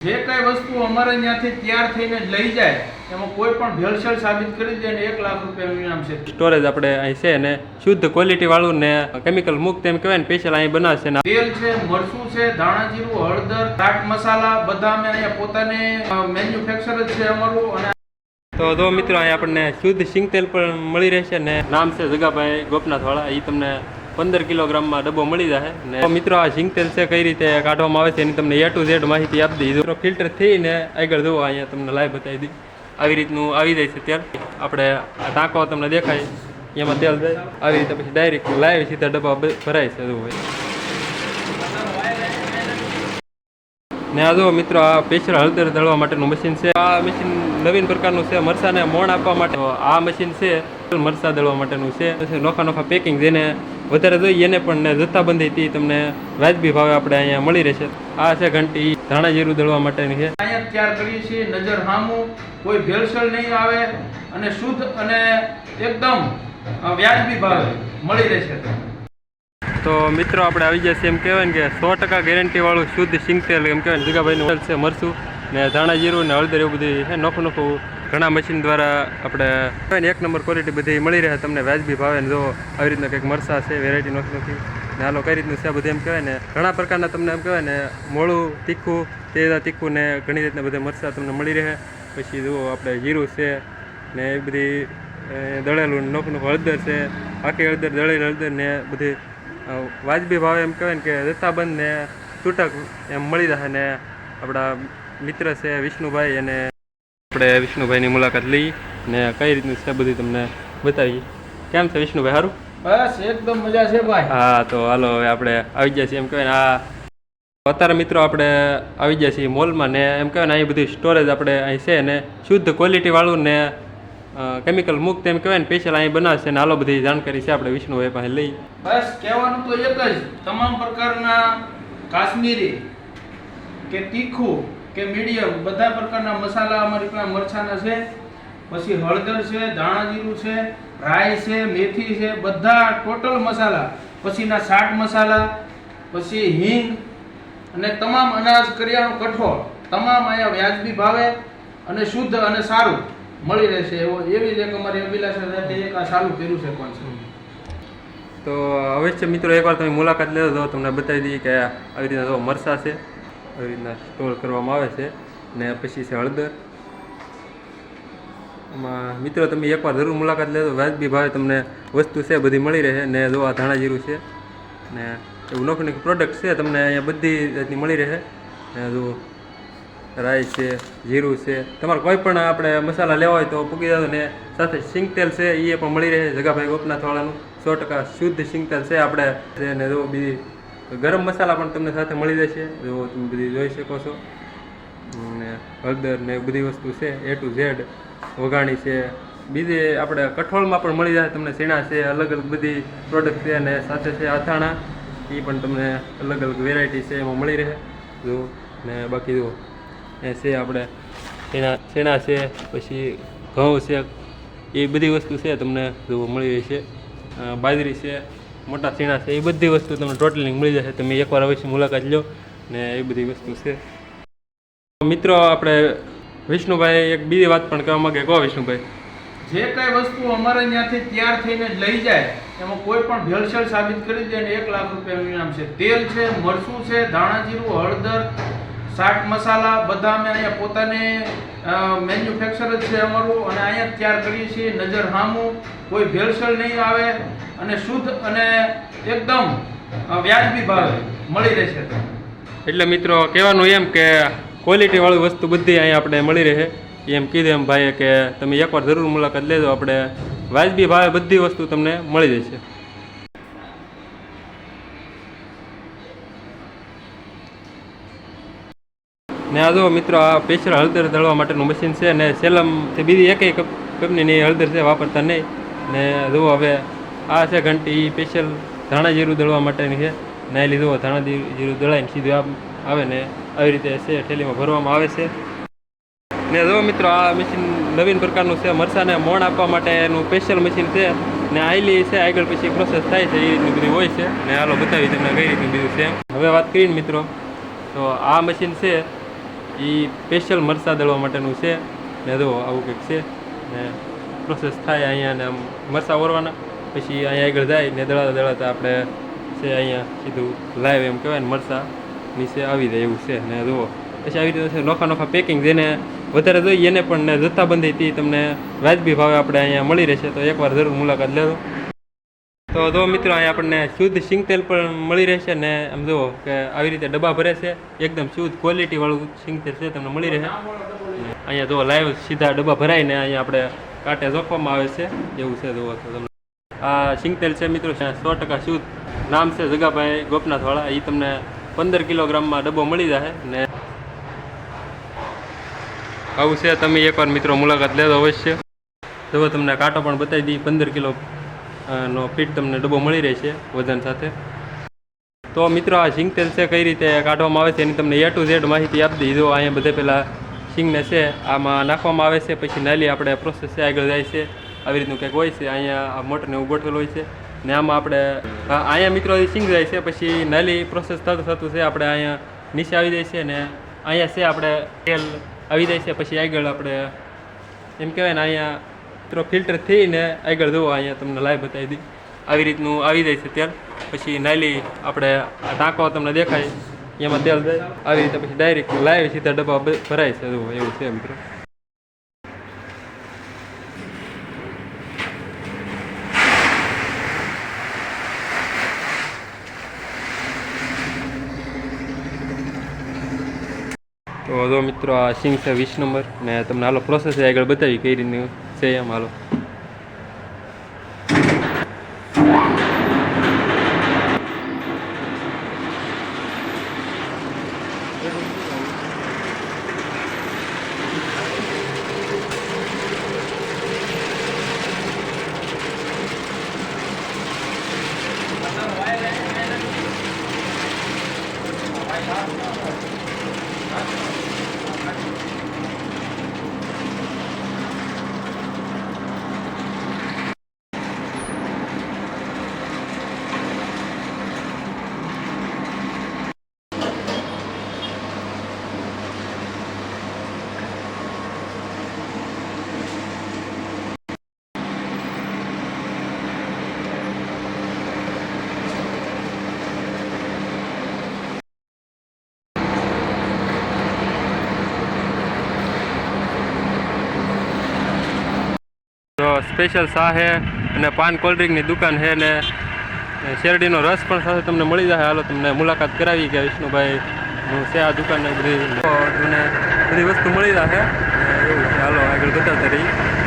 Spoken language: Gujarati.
જે કઈ વસ્તુ અમારે ત્યાંથી તૈયાર થઈને લઈ જાય એમાં કોઈ પણ ભેળસેળ સાબિત કરી દે ને 1 લાખ રૂપિયાનું ઇનામ છે. સ્ટોરેજ આપણે અહીં છે ને શુદ્ધ ક્વોલિટી વાળું ને કેમિકલ મુક્ત એમ કહેવાય ને સ્પેશિયલ અહીં બનાવશે ને તેલ છે, મરચું છે, ધાણા જીરું, હળદર, ચાટ મસાલા બધા અમે અહીંયા પોતાને મેન્યુફેક્ચર જ છે અમારું. અને તો મિત્રો અહીં આપણને શુદ્ધ સિંગ તેલ પણ મળી રહેશે ને નામ છે જગાભાઈ ગોપનાથ વાળા. એ તમને 15 કિલોગ્રામમાં ડબ્બો મળી જશે ને. તો મિત્રો આ સિંગ તેલ છે કઈ રીતે કાઢવામાં આવે છે એની તમને A to Z માહિતી આપી દીધી. મિત્રો ફિલ્ટર થઈને આગળ જુઓ, અહીંયા તમને લાઈવ બતાવી દી. આવી રીતનું આવી જાય છે તેલ. આપણે આ ટાંકો તમને દેખાય એમાં તેલ જાય આવી રીતે, પછી ડાયરેક્ટ લાઈવ સીધા ડબ્બા ભરાય છે. જુઓ ને આ જો મિત્રો આ સ્પેશિયલ હળદર દળવા માટેનું મશીન છે. આ મશીન નવીન પ્રકારનું છે, મરસાને મોણ આપવા માટે. આ મશીન છે મરસા દળવા માટેનું છે. નોખા પેકિંગ જેને વધારે જોઈએ એને પણ જથ્થાબંધીથી તમને વાજબી ભાવે આપણે અહીંયા મળી રહેશે. આ છે ઘંટી ધાણા જીરું દળવા માટેની છે. અહીંયા તૈયાર કરીએ છીએ નજર સામું, કોઈ ભેળસેળ નહીં આવે અને શુદ્ધ અને એકદમ વાજબી ભાવે મળી રહેશે. તો મિત્રો આપણે આવી ગયા છે એમ કહેવાય ને કે 100% ગેરંટી વાળું શુદ્ધ સિંગ તેલ એમ કહેવાય ને જગાભાઈનું તેલ છે. મરચું ને ધાણા જીરું ને હળદર એવું બધું છે. નોખું ઘણા મશીન દ્વારા આપણે કહેવાય ને 1 નંબર ક્વોલિટી બધી મળી રહે તમને વાજબી ભાવે. ને જો આવી રીતના કંઈક મરસા છે, વેરાયટી નોખી ને હાલો કઈ રીતનું છે બધું એમ કહેવાય ને ઘણા પ્રકારના તમને એમ કહેવાય ને મોળું તીખું, તેજા તીખું ને ઘણી રીતના બધા મરસા તમને મળી રહે. પછી જુઓ આપણે જીરું છે ને એ બધી દળેલું નોખું હળદર છે, આખી હળદર દળેલી હળદર ને બધી વાજબી ભાવે એમ કહેવાય ને કે જથ્થાબંધ ને છૂટક એમ મળી રહે. ને આપણા મિત્ર છે વિષ્ણુભાઈ, અને આપણે વિષ્ણુભાઈની મુલાકાત લઈ ને કઈ રીતનું છે બધું તમને બતાવીએ. કેમ છે વિષ્ણુભાઈ? સારું? બસ એકદમ મજા છે ભાઈ. હા તો હાલો હવે આપણે આવી ગયા છીએ એમ કહેવાય ને. આ અત્યારે મિત્રો આપણે આવી ગયા છીએ મોલમાં ને એમ કહેવાય ને અહીં બધી સ્ટોરેજ આપણે અહીં છે ને શુદ્ધ ક્વોલિટી વાળું ને કેમિકલ મુક્ત એમ કહેવાય ને સ્પેશિયલ અહીં બનાવશે ને. હાલો બધી જાણકારી છે આપણે વિષ્ણુભાઈ પાસે લઈ. બસ કહેવાનું તો એક જ, તમામ પ્રકારના કાશ્મીરી કે તીખું કે મીડિયમ બધા પ્રકારના મસાલા અમારી પાસે મરચાના છે. પછી હળદર છે, ધાણા જીરું છે, રાઈ છે, મેથી છે, બધા ટોટલ મસાલા. પછીના ચાટ મસાલા, પછી હિંગ અને તમામ અનાજ, કરિયાણું, કઠોળ તમામ અહીંયા વ્યાજબી ભાવે અને શુદ્ધ અને સારું મળી રહેશે. એવી જ એક અમારી અભિલાષા સાથે એક આ ચાલુ કર્યું છે કોન્સેપ્ટ. તો અવશ્ય મિત્રો એકવાર તમે મુલાકાત લેજો તો તમને બતાવી દઈએ કે આવી રીતના જો મરસા છે, આવી રીતના સ્ટોર કરવામાં આવે છે. ને પછી છે હળદર. એમાં મિત્રો તમે એકવાર જરૂર મુલાકાત લેજો, વાજબી ભાવે તમને વસ્તુ છે બધી મળી રહે. ને જો આ ધાણા જીરું છે ને એવું નોખી પ્રોડક્ટ છે તમને અહીંયા બધી જાતની મળી રહે. ને જો રાઈ છે, જીરું છે, તમારે કોઈ પણ આપણે મસાલા લેવા હોય તો પૂકી જાવ. ને સાથે સિંગ તેલ છે એ પણ મળી રહે જગાભાઈ ગોપનાથવાળાનું. 100% શુદ્ધ સિંગ તેલ છે આપણે. ને જો બીજી ગરમ મસાલા પણ તમને સાથે મળી રહેશે. જો તમે બધી જોઈ શકો છો. ને હળદર ને બધી વસ્તુ છે A to Z વઘાણી છે. બીજી આપણે કઠોળમાં પણ મળી જાય તમને. સીણા છે, અલગ અલગ બધી પ્રોડક્ટ છે. અને સાથે છે અથાણા, એ પણ તમને અલગ અલગ વેરાયટી છે એમાં મળી રહે. જો ને બાકી જુઓ એ છે આપણે શેણા છે, પછી ઘઉં છે, એ બધી વસ્તુ છે તમને જો મળી રહી છે. બાજરી છે, મોટા શેણા છે, એ બધી વસ્તુ તમને ટોટલી મળી જશે. તમે એકવાર અવશ્ય મુલાકાત લો ને એ બધી વસ્તુ છે. મિત્રો આપણે વિષ્ણુભાઈ એક બીજી વાત પણ કહેવા માંગે. કહો વિષ્ણુભાઈ. જે કઈ વસ્તુ અમારે ત્યાંથી તૈયાર થઈને લઈ જાય એમાં કોઈ પણ ભેળસેળ સાબિત કરી દે ને 1 લાખ રૂપિયાનું ઇનામ છે. તેલ છે, મરચું છે, ધાણા જીરું, હળદર, ચાટ મસાલા બધા અમે અહીંયા પોતાને મેન્યુફેક્ચર જ છે અમારું. અને અહીંયા તૈયાર કરીએ છીએ નજર સામું, કોઈ ભેળસેળ નહીં આવે અને શુદ્ધ અને એકદમ વાજબી ભાવે મળી રહેશે. એટલે મિત્રો કહેવાનું એમ કે ક્વોલિટી વાળી વસ્તુ બધી અહીંયા આપણે મળી રહે એમ કીધું એમ ભાઈએ કે તમે એકવાર જરૂર મુલાકાત લેજો. આપણે વાજબી ભાવે બધી વસ્તુ તમને મળી જશે. ને આ જો મિત્રો આ સ્પેશિયલ હળદર દળવા માટેનું મશીન છે. ને સેલમથી બીજી એકેય કંપનીની હળદર છે વાપરતા નહીં. ને જુઓ હવે આ છે ઘંટી સ્પેશિયલ ધાણા જીરું દળવા માટેની છે. ને લીધું ધાણા જીરું દળાઈને સીધું આવે ને આવી રીતે છે થેલીમાં ભરવામાં આવે છે. ને જો મિત્રો આ મશીન નવીન પ્રકારનું છે, મરસાને મોણ આપવા માટેનું સ્પેશિયલ મશીન છે. ને આઈલી છે આગળ પછી પ્રોસેસ થાય છે એ રીતની બધી હોય છે. ને હાલો બતાવી તમને કઈ રીતનું બીજું છે. હવે વાત કરીને મિત્રો તો આ મશીન છે એ સ્પેશિયલ મરચાં દળવા માટેનું છે ને જો આવું કંઈક છે ને પ્રોસેસ થાય અહીંયા ને આમ મરચાં ઓરવાના પછી અહીંયા આગળ જાય ને દળાતા દળાતા આપણે છે અહીંયા સીધું લાઈવ એમ કહેવાય ને મરચાં નીચે આવી જાય એવું છે ને જુઓ પછી આવી રીતે નોખા નોખા પેકિંગ જેને વધારે જોઈએ એને પણ ને જથ્થાબંધીથી તમને વાજબી ભાવે આપણે અહીંયા મળી રહેશે તો એકવાર જરૂર મુલાકાત લેજો. તો જો મિત્રો અહીંયા આપણને શુદ્ધ સિંગ તેલ પણ મળી રહેશે ને આમ જુઓ કે આવી રીતે ડબ્બા ભરે છે એકદમ શુદ્ધ ક્વોલિટીવાળું સિંગ તેલ છે તમને મળી રહે. અહીંયા જો લાઈવ સીધા ડબ્બા ભરાઈને અહીંયા આપણે કાંટે જોખવામાં આવે છે એવું છે જુઓ તો તમને આ સિંગ તેલ છે મિત્રો 100% શુદ્ધ. નામ છે જગાભાઈ ગોપનાથવાળા. એ તમને 15 કિલોગ્રામમાં ડબ્બો મળી જાય ને આવું છે. તમે એકવાર મિત્રો મુલાકાત લેજો અવશ્ય. જો તમને કાંટો પણ બતાવી દઈએ 15 કિલો નો ફીટ તમને ડબ્બો મળી રહેશે વજન સાથે. તો મિત્રો આ સિંગ તેલ છે કઈ રીતે કાઢવામાં આવે છે એની તમને A to Z માહિતી આપી દઈ. જો અહીંયા બધે પહેલાં સિંગને છે આમાં નાખવામાં આવે છે પછી નાલી આપણે પ્રોસેસ છે આગળ જાય છે આવી રીતનું કંઈક હોય છે. અહીંયા આ મોટરને એવું ગોઠવેલું હોય છે ને આમાં આપણે અહીંયા મિત્રો સિંગ જાય છે પછી નાલી પ્રોસેસ થતું છે આપણે અહીંયા નીચે આવી જાય છે ને અહીંયા છે આપણે તેલ આવી જાય છે પછી આગળ આપણે એમ કહેવાય ને અહીંયા મિત્રો ફિલ્ટર થઈને આગળ જુઓ અહીંયા તમને લાઈવ બતાવી દઈ આવી રીતનું આવી જાય છે તેલ. પછી નાલી આપણે આ ટાંકો તમને દેખાય એમાં તેલ જાય આવી રીતે પછી ડાયરેક્ટ લાઈવ સીધા ડબ્બા ભરાય છે જુઓ એવું છે મિત્રો. તો જો મિત્રો આ સિંગ છે 20 નંબર ને તમને હાલો પ્રોસેસ આગળ બતાવી કઈ રીતનું છે એમ હાલો. તો સ્પેશિયલ ચા છે અને પાન કોલ્ડ ડ્રિંકની દુકાન છે ને શેરડીનો રસ પણ સાથે તમને મળી જાય. હાલો તમને મુલાકાત કરાવી કે વિષ્ણુભાઈ હું છે આ દુકાનને બધી તમને બધી વસ્તુ મળી જાય એવું છે. હાલો આગળ બતાવતા રહી.